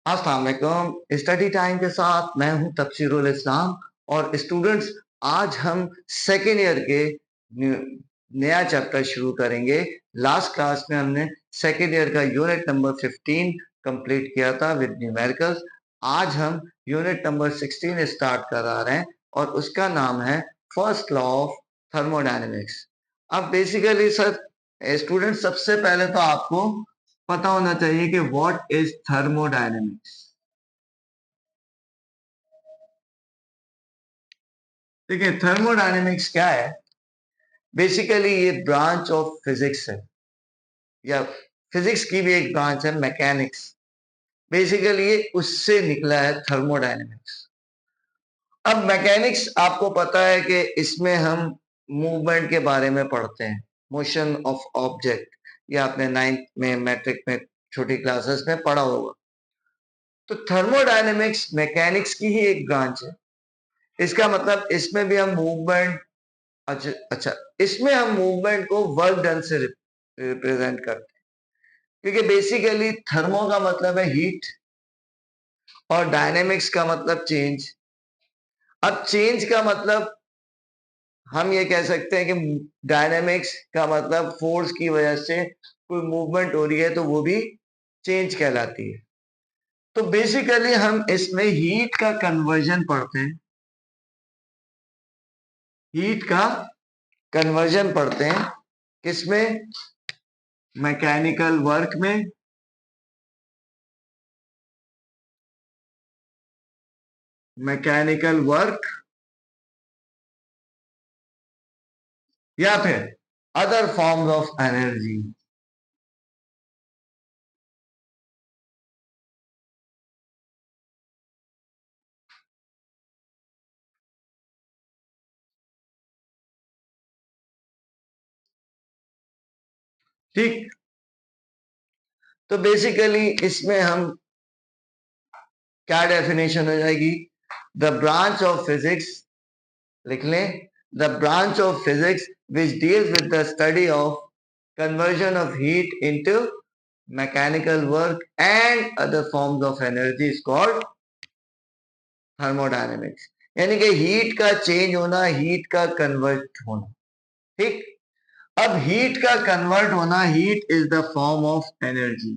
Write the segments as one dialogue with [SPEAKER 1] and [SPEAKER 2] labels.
[SPEAKER 1] अस्सलाम वालेकुम। Study time के साथ मैं हूं तफसीरुल इस्लाम और स्टूडेंट्स, आज हम सेकेंड ईयर के नया चैप्टर शुरू करेंगे। लास्ट क्लास में हमने सेकेंड ईयर का यूनिट नंबर 15 कंप्लीट किया था विद न्यूमेरिकल्स। आज हम यूनिट नंबर 16 स्टार्ट करा रहे हैं और उसका नाम है फर्स्ट लॉ ऑफ थर्मोडायनेमिक्स। अब बेसिकली सर स्टूडेंट, सबसे पहले तो आपको पता होना चाहिए कि व्हाट इज थर्मोडायनेमिक्स। देखिए, थर्मोडायनेमिक्स क्या है। बेसिकली ये ब्रांच ऑफ फिजिक्स है, या फिजिक्स की भी एक ब्रांच है मैकेनिक्स। बेसिकली ये उससे निकला है थर्मोडायनेमिक्स। अब मैकेनिक्स आपको पता है कि इसमें हम मूवमेंट के बारे में पढ़ते हैं, मोशन ऑफ ऑब्जेक्ट। ये आपने 9th में, मैट्रिक में, छोटी क्लासेस में पढ़ा होगा। तो थर्मोडायनेमिक्स मैकेनिक्स की ही एक ब्रांच है। इसका मतलब इसमें भी हम मूवमेंट, अच्छा अच्छा, इसमें हम मूवमेंट को वर्क डन से रिप्रेजेंट करते हैं, क्योंकि बेसिकली थर्मो का मतलब है हीट और डायनेमिक्स का मतलब चेंज। अब चेंज का मतलब हम ये कह सकते हैं कि डायनेमिक्स का मतलब फोर्स की वजह से कोई मूवमेंट हो रही है तो वो भी चेंज कहलाती है। तो बेसिकली हम इसमें हीट का कन्वर्जन पढ़ते हैं, हीट का कन्वर्जन पढ़ते हैं। किसमें? मैकेनिकल वर्क में, मैकेनिकल वर्क या फिर अदर फॉर्म्स ऑफ एनर्जी। ठीक, तो बेसिकली इसमें हम क्या डेफिनेशन हो जाएगी? द ब्रांच ऑफ फिजिक्स, लिख लें, the branch of physics which deals with the study of conversion of heat into mechanical work and other forms of energy is called thermodynamics। यानी कि हीट का चेंज होना, heat का convert होना। ठीक, अब हीट का कन्वर्ट होना, heat is the form of energy.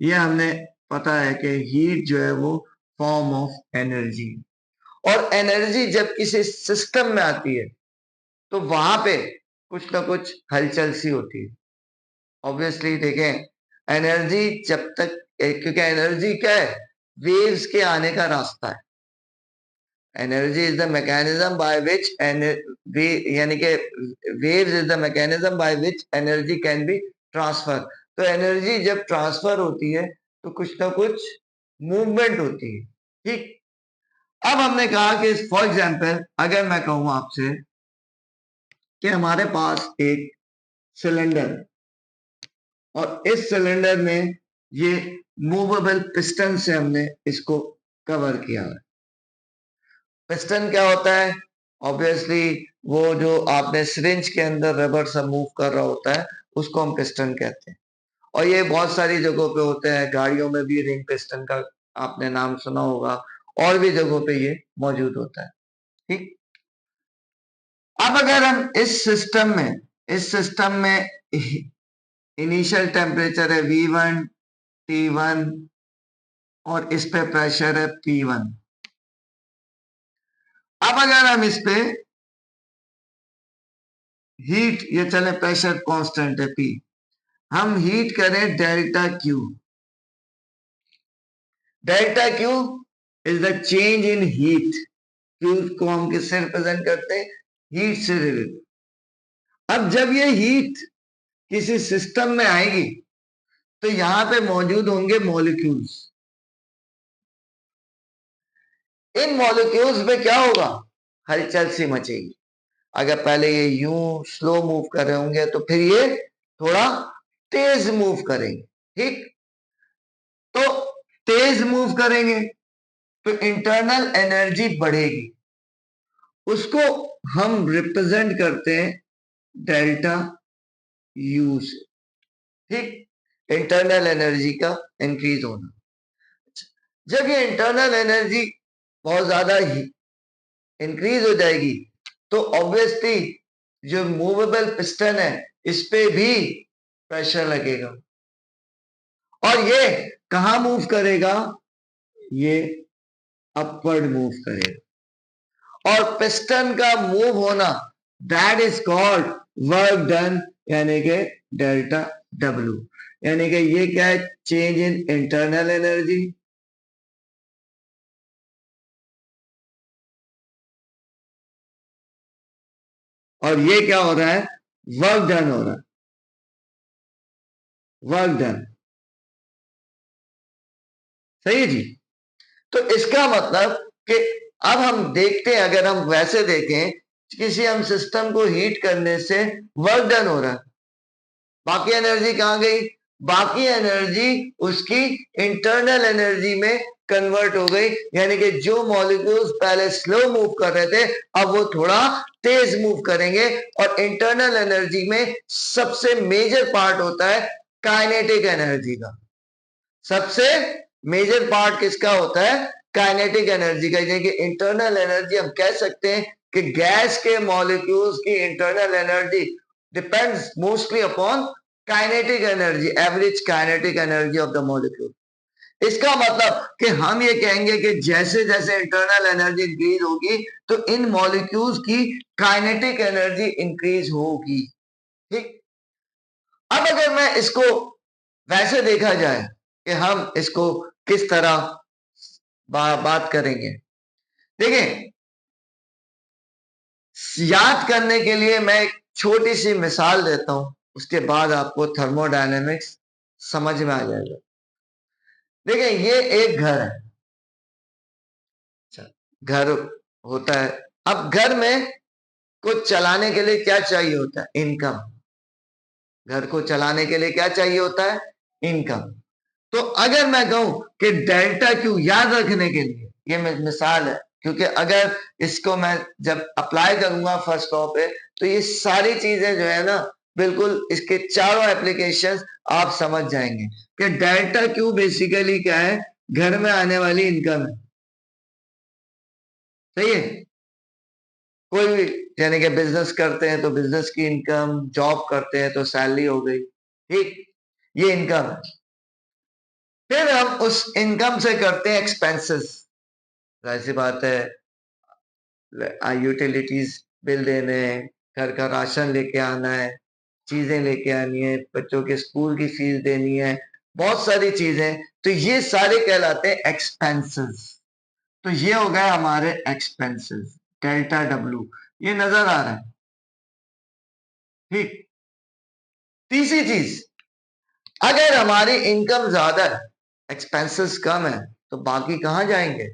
[SPEAKER 1] ये हमने पता है कि हीट जो है वो फॉर्म ऑफ एनर्जी, और एनर्जी जब किसी सिस्टम में आती है तो वहां पे कुछ ना कुछ हलचल सी होती है। ऑब्वियसली देखें, एनर्जी जब तक, क्योंकि एनर्जी क्या है? वेव्स के आने का रास्ता है। Energy is the mechanism by which यानी कि waves is the mechanism by which energy can be transfer. तो एनर्जी जब ट्रांसफर होती है तो कुछ ना कुछ मूवमेंट होती है। ठीक, अब हमने कहा कि फॉर एग्जांपल अगर मैं कहूं आपसे कि हमारे पास एक सिलेंडर, और इस सिलेंडर में ये मूवेबल पिस्टन से हमने इसको कवर किया है। पिस्टन क्या होता है? ऑब्वियसली वो जो आपने सिरिंज के अंदर रबर सा मूव कर रहा होता है, उसको हम पिस्टन कहते हैं। और ये बहुत सारी जगहों पे होते हैं, गाड़ियों में भी रिंग पिस्टन का आपने नाम सुना होगा, और भी जगहों पे ये मौजूद होता है। ठीक, अब अगर हम इस सिस्टम में इनिशियल टेम्परेचर है V1 T1 और इस पे प्रेशर है P1। अब अगर हम इस पे हीट, ये चले प्रेशर कांस्टेंट है P, हम हीट करें delta Q। Delta Q is the change in heat. Q को हम किससे रिप्रेजेंट करते हैं? हीट से रिलेटेड। अब जब ये हीट किसी सिस्टम में आएगी तो यहां पे मौजूद होंगे मॉलिक्यूल्स। इन मॉलिक्यूल्स में क्या होगा? हलचल सी मचेगी। अगर पहले ये यूं स्लो मूव कर रहे होंगे तो फिर ये थोड़ा तेज मूव करेंगे। ठीक, तो तेज मूव करेंगे तो इंटरनल एनर्जी बढ़ेगी, उसको हम रिप्रेजेंट करते हैं डेल्टा यू से। ठीक, इंटरनल एनर्जी का इंक्रीज होना। जब ये इंटरनल एनर्जी बहुत ज्यादा इंक्रीज हो जाएगी तो ऑब्वियसली जो मूवेबल पिस्टन है इस पे भी प्रेशर लगेगा और ये कहां मूव करेगा, ये अपवर्ड मूव करेगा और पिस्टन का मूव होना that is called work done, यानी कि डेल्टा डब्ल्यू, यानी कि ये क्या है, चेंज इन इंटरनल एनर्जी और ये क्या हो रहा है, वर्क डन हो रहा है, वर्क डन। सही है जी। तो इसका मतलब कि अब हम देखते हैं, अगर हम वैसे देखें किसी हम सिस्टम को हीट करने से वर्क डन हो रहा है, बाकी एनर्जी कहां गई, बाकी एनर्जी उसकी इंटरनल एनर्जी में कन्वर्ट हो गई, यानी कि जो मॉलिक्यूल्स पहले स्लो मूव कर रहे थे अब वो थोड़ा तेज मूव करेंगे और इंटरनल एनर्जी में सबसे मेजर पार्ट होता है काइनेटिक एनर्जी का। सबसे मेजर पार्ट किसका होता है, काइनेटिक एनर्जी का, यानी कि इंटरनल एनर्जी हम कह सकते हैं कि गैस के मॉलिक्यूल्स की internal energy depends mostly upon kinetic energy, average kinetic energy of the molecule. इसका मतलब कि हम ये कहेंगे कि जैसे जैसे इंटरनल एनर्जी इंक्रीज होगी तो इन मॉलिक्यूल्स की काइनेटिक एनर्जी इंक्रीज होगी। ठीक, अब अगर मैं इसको वैसे देखा जाए कि हम इसको किस तरह बात करेंगे, देखिए याद करने के लिए मैं एक छोटी सी मिसाल देता हूं, उसके बाद आपको थर्मोडायनेमिक्स समझ में आ जाएगा। देखिए ये एक घर है, अच्छा घर होता है, अब घर में कुछ चलाने के लिए क्या चाहिए होता है, इनकम। घर को चलाने के लिए क्या चाहिए होता है, इनकम। तो अगर मैं कहूं कि डेल्टा क्यू, याद रखने के लिए ये मिसाल है, क्योंकि अगर इसको मैं जब अप्लाई करूंगा फर्स्ट लॉ पे तो ये सारी चीजें जो है ना बिल्कुल इसके चारों एप्लीकेशंस आप समझ जाएंगे कि डेल्टा क्यू बेसिकली क्या है, घर में आने वाली इनकम है। सही है, कोई भी यानी कि बिजनेस करते हैं तो बिजनेस की इनकम, जॉब करते हैं तो सैलरी हो गई, ठीक, ये इनकम है। फिर हम उस इनकम से करते हैं एक्सपेंसेस, ऐसी बात है, यूटिलिटीज बिल देने हैं, घर का राशन लेके आना है, चीजें लेके आनी है, बच्चों के स्कूल की फीस देनी है, बहुत सारी चीजें, तो ये सारे कहलाते हैं एक्सपेंसेस। तो ये हो गए हमारे एक्सपेंसेस, डेल्टा डब्ल्यू, ये नजर आ रहा है। ठीक, तीसरी चीज, अगर हमारी इनकम ज्यादा है, एक्सपेंसेस कम है, तो बाकी कहां जाएंगे,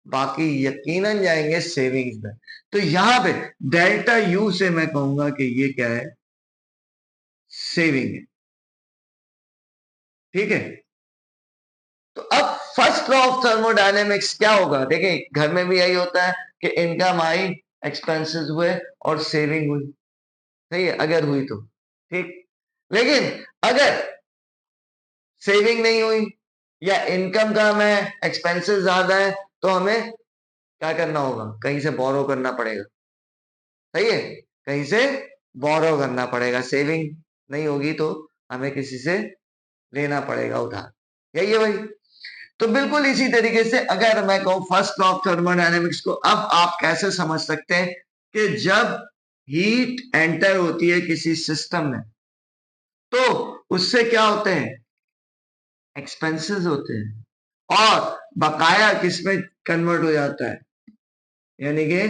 [SPEAKER 1] बाकी यकीनन जाएंगे सेविंग्स में। तो यहां पे डेल्टा यू से मैं कहूंगा कि ये क्या है, सेविंग है। ठीक है, तो अब फर्स्ट लॉ ऑफ थर्मोडायनेमिक्स क्या होगा, देखिए घर में भी यही होता है कि इनकम आई, एक्सपेंसेस हुए और सेविंग हुई। सही है, अगर हुई तो ठीक, लेकिन अगर सेविंग नहीं हुई या इनकम कम है, एक्सपेंसेस ज्यादा है, तो हमें क्या करना होगा, कहीं से बोरो करना पड़ेगा। सही है, कहीं से बोरो करना पड़ेगा, सेविंग नहीं होगी तो हमें किसी से लेना पड़ेगा उधार, यही है भाई। तो बिल्कुल इसी तरीके से अगर मैं कहूं फर्स्ट लॉ ऑफ थर्मोडायनेमिक्स को अब आप कैसे समझ सकते हैं कि जब हीट एंटर होती है किसी सिस्टम में तो उससे क्या होते हैं, एक्सपेंसेस होते हैं और बकाया किसमें कन्वर्ट हो जाता है, यानी कि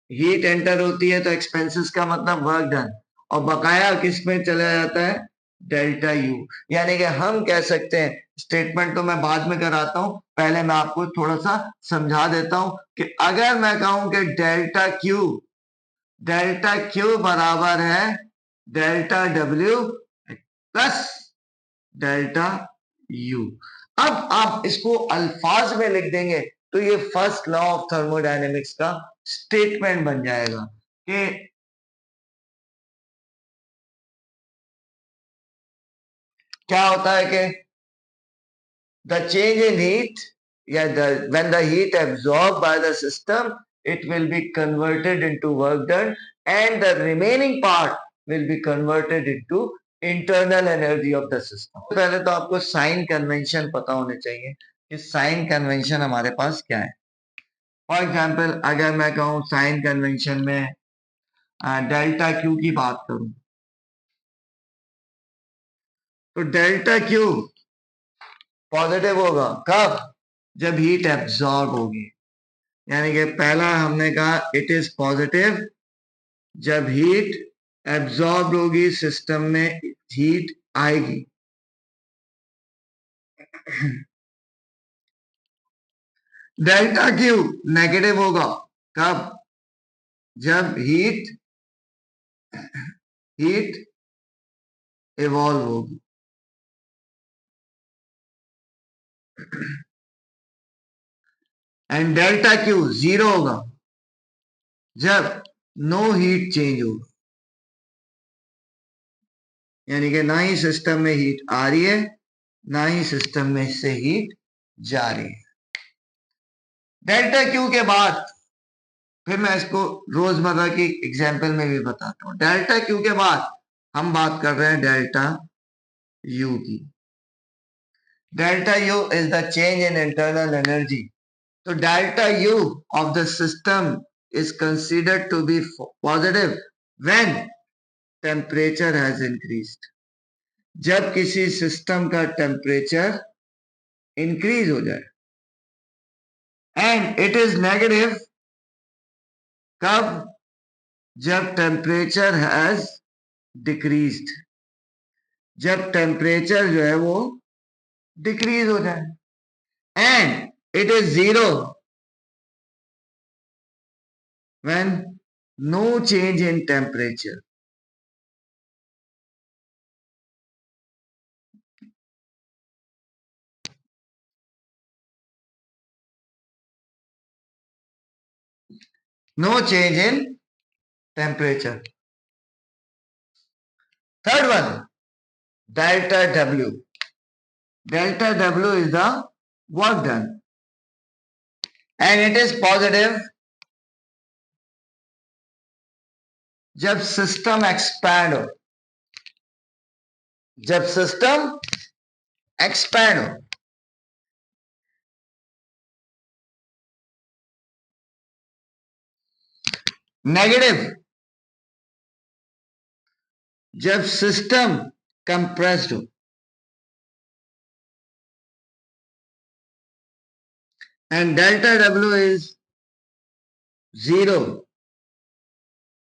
[SPEAKER 1] हीट एंटर होती है तो एक्सपेंसेस का मतलब वर्क डन और बकाया किस में चला जाता है, डेल्टा यू। यानी कि हम कह सकते हैं, स्टेटमेंट तो मैं बाद में कराता हूं, पहले मैं आपको थोड़ा सा समझा देता हूं कि अगर मैं कहूं कि डेल्टा क्यू बराबर है delta W plus delta U, अब आप इसको अल्फाज में लिख देंगे तो ये फर्स्ट लॉ ऑफ थर्मोडायनेमिक्स का स्टेटमेंट बन जाएगा कि क्या होता है कि the change in heat yeah, when the heat absorbed by the system, it will be converted into work done, and the remaining part will be converted into internal energy of the system. पहले तो आपको sign convention पता होने चाहिए कि sign convention हमारे पास क्या है. फॉर एग्जाम्पल अगर मैं कहूँ साइन कन्वेंशन में डेल्टा क्यू की बात करूं, तो डेल्टा क्यू पॉजिटिव होगा कब? जब हीट एब्जॉर्ब होगी. यानी कि पहला हमने कहा इट इज पॉजिटिव जब हीट एब्जॉर्ब होगी, सिस्टम में हीट आएगी. डेल्टा क्यू नेगेटिव होगा कब? जब हीट इवॉल्व होगी. एंड डेल्टा क्यू जीरो होगा जब नो हीट चेंज होगा. यानी कि ना ही सिस्टम में हीट आ रही है, ना ही सिस्टम में से हीट जा रही है. डेल्टा क्यू के बाद फिर मैं इसको रोजमर्रा की एग्जाम्पल में भी बताता हूं. डेल्टा क्यू के बाद हम बात कर रहे हैं डेल्टा यू की. Delta U is the change in internal energy. तो delta U of the system is considered to be positive when temperature has increased. जब किसी सिस्टम का टेम्परेचर इंक्रीज हो जाए. एंड इट इज नेगेटिव कब? जब temperature has decreased. जब temperature जो है वो डिक्रीज हो जाए. And it is zero when no change in temperature. No change in temperature. Third one, delta W. Delta W is the work done. And it is positive जब system expand हो. जब system expand हो. Negative जब system compressed हो. And delta W is zero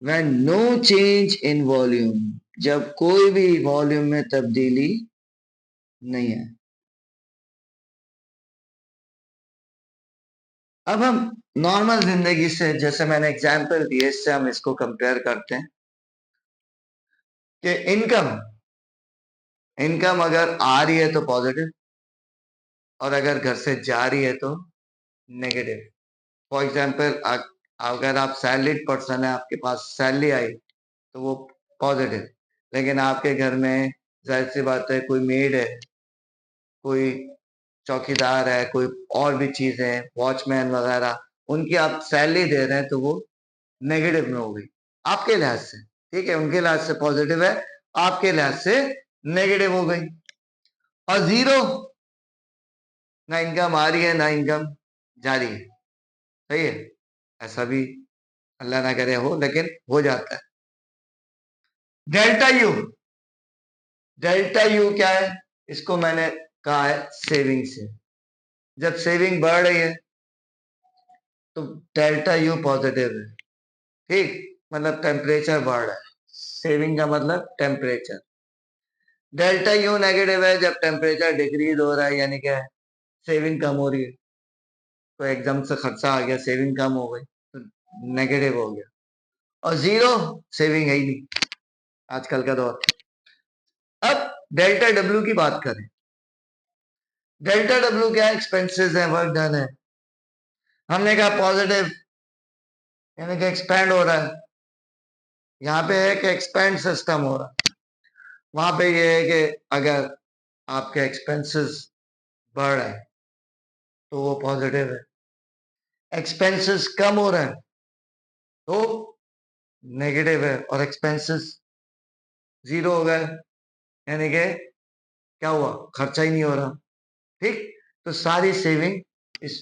[SPEAKER 1] when no change in volume. जब कोई भी volume में तब्दीली नहीं है. अब हम नॉर्मल जिंदगी से, जैसे मैंने एग्जांपल दिए, इससे हम इसको कंपेयर करते हैं कि इनकम अगर आ रही है तो पॉजिटिव, और अगर घर से जा रही है तो नेगेटिव. फॉर एग्जांपल अगर आप सैलरीड पर्सन है, आपके पास सैलरी आई तो वो पॉजिटिव. लेकिन आपके घर में जाहिर सी बात है कोई मेड है, कोई चौकीदार है, कोई और भी चीजें हैं, वॉचमैन वगैरह, उनकी आप सैलरी दे रहे हैं तो वो नेगेटिव में हो गई आपके लिहाज से. ठीक है, उनके लिहाज से पॉजिटिव है, आपके लिहाज से नेगेटिव हो गई. और जीरो, ना इनकम आ रही है ना इनकम जा रही है. सही है, ऐसा भी अल्लाह ना करे हो, लेकिन हो जाता है. Delta U. डेल्टा यू क्या है? इसको मैंने कहा है सेविंग से. जब सेविंग बढ़ रही है तो डेल्टा यू पॉजिटिव है. ठीक, मतलब टेम्परेचर बढ़ रहा है. सेविंग का मतलब टेम्परेचर. डेल्टा यू नेगेटिव है जब टेम्परेचर डिक्रीज हो रहा है, यानी क्या है, सेविंग कम हो रही है. तो एकदम से खर्चा आ गया, सेविंग कम हो गई तो नेगेटिव हो गया. और जीरो, सेविंग है ही नहीं आजकल का दौर. अब डेल्टा डब्ल्यू की बात करें. डेल्टा डब्ल्यू क्या है? एक्सपेंसेस है, वर्क डन है. हमने कहा पॉजिटिव यानी कि एक्सपेंड हो रहा है. यहाँ पे है कि एक्सपेंड सिस्टम हो रहा है. वहां पे ये है कि अगर आपके एक्सपेंसेस बढ़ रहे हैं तो वो पॉजिटिव है। एक्सपेंसेस कम हो रहे हैं तो नेगेटिव है, और एक्सपेंसेस जीरो हो गए यानी कि क्या हुआ, खर्चा ही नहीं हो रहा। ठीक, तो सारी सेविंग, इस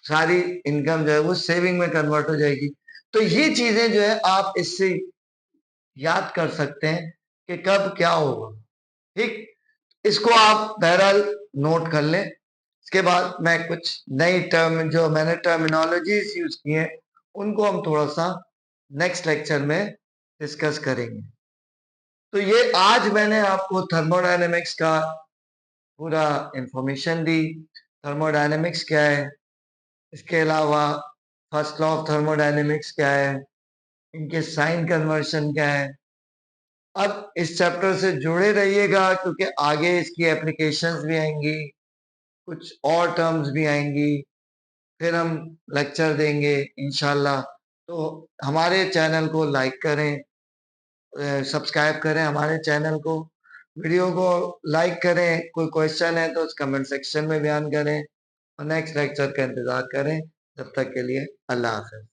[SPEAKER 1] सारी इनकम जो है वो सेविंग में कन्वर्ट हो जाएगी। तो ये चीजें जो है आप इससे याद कर सकते हैं कि कब क्या होगा। ठीक, इसको आप बहरहाल नोट कर लें। इसके बाद मैं कुछ नई टर्म जो मैंने टर्मिनोलॉजीज यूज की हैं उनको हम थोड़ा सा नेक्स्ट लेक्चर में डिस्कस करेंगे। तो ये आज मैंने आपको थर्मोडायनेमिक्स का पूरा इंफॉर्मेशन दी। थर्मोडायनेमिक्स क्या है, इसके अलावा फर्स्ट लॉ ऑफ थर्मोडायनेमिक्स क्या है, इनके साइन कन्वर्शन क्या है। अब इस चैप्टर से जुड़े रहिएगा क्योंकि आगे इसकी एप्लीकेशंस भी आएंगी, कुछ और टर्म्स भी आएंगी, फिर हम लेक्चर देंगे इंशाल्लाह। तो हमारे चैनल को लाइक करें, सब्सक्राइब करें हमारे चैनल को, वीडियो को लाइक करें। कोई क्वेश्चन है तो कमेंट सेक्शन में बयान करें, और नेक्स्ट लेक्चर का इंतजार करें। तब तक के लिए अल्लाह हाफ़िज़।